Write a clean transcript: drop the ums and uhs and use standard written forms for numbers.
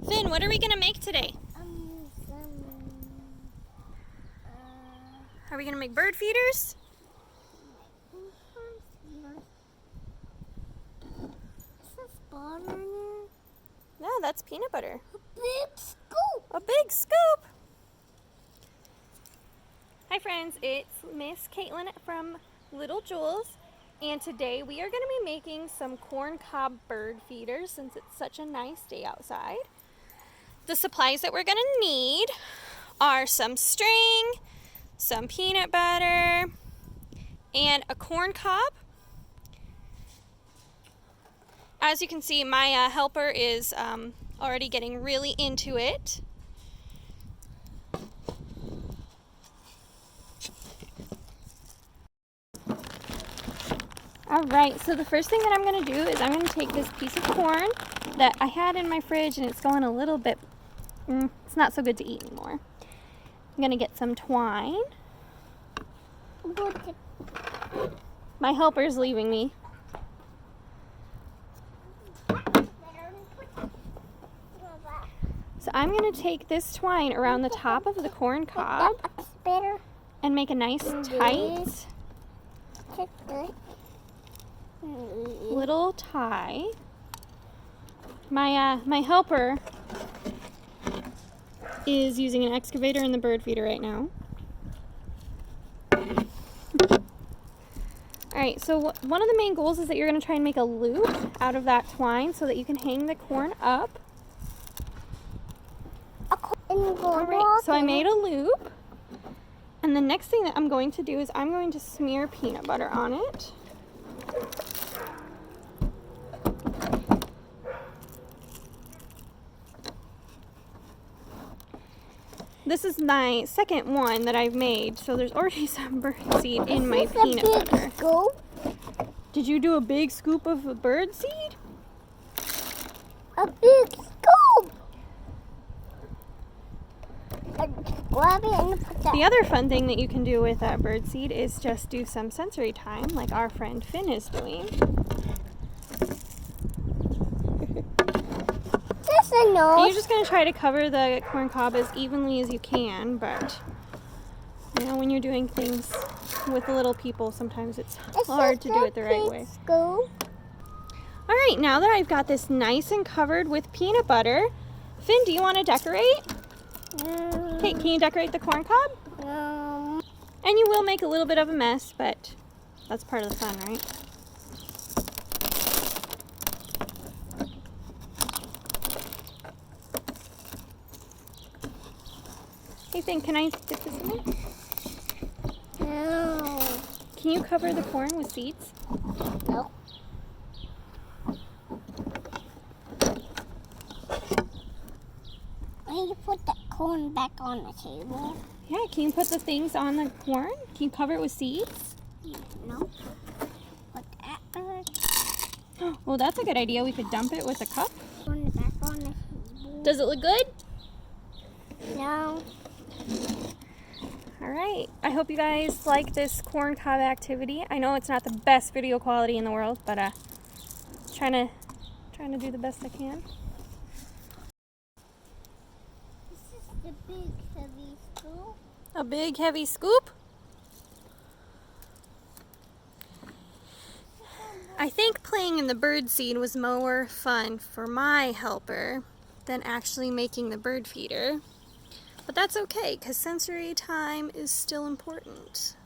Finn, what are we going to make today? Are we going to make bird feeders? Is this butter in there? No, that's peanut butter. A big scoop. A big scoop. Hi friends, it's Miss Caitlin from Little Jewels, and today we are going to be making some corn cob bird feeders since it's such a nice day outside. The supplies that we're going to need are some string, some peanut butter, and a corn cob. As you can see, my helper is already getting really into it. Alright, so the first thing that I'm going to do is I'm going to take this piece of corn that I had in my fridge and it's going a little bit, it's not so good to eat anymore. I'm going to get some twine. My helper's leaving me. So I'm going to take this twine around the top of the corn cob and make a nice tight little tie. My helper is using an excavator in the bird feeder right now. Alright, so one of the main goals is that you're going to try and make a loop out of that twine so that you can hang the corn up. Alright, so I made a loop, and the next thing that I'm going to do is I'm going to smear peanut butter on it. This is my second one that I've made, so there's already some bird seed in my peanut butter. Scoop? Did you do a big scoop of bird seed? A big scoop! Grab it and put that. The other fun thing that you can do with bird seed is just do some sensory time, like our friend Finn is doing. You're just going to try to cover the corn cob as evenly as you can, but you know, when you're doing things with little people, sometimes it's hard to do it the right way. Alright, now that I've got this nice and covered with peanut butter, Finn, do you want to decorate? Okay, can you decorate the corn cob? And you will make a little bit of a mess, but that's part of the fun, right? Hey Finn, can I dip this in there? No. Can you cover the corn with seeds? No. I need to put that corn back on the table. Yeah, can you put the things on the corn? Can you cover it with seeds? No. Put that back. Well, that's a good idea. We could dump it with a cup. On the back on the table. Does it look good? No. Alright, I hope you guys like this corn cob activity. I know it's not the best video quality in the world, but trying to do the best I can. This is the big heavy scoop. A big heavy scoop? I think playing in the bird seed was more fun for my helper than actually making the bird feeder. But that's okay, because sensory time is still important.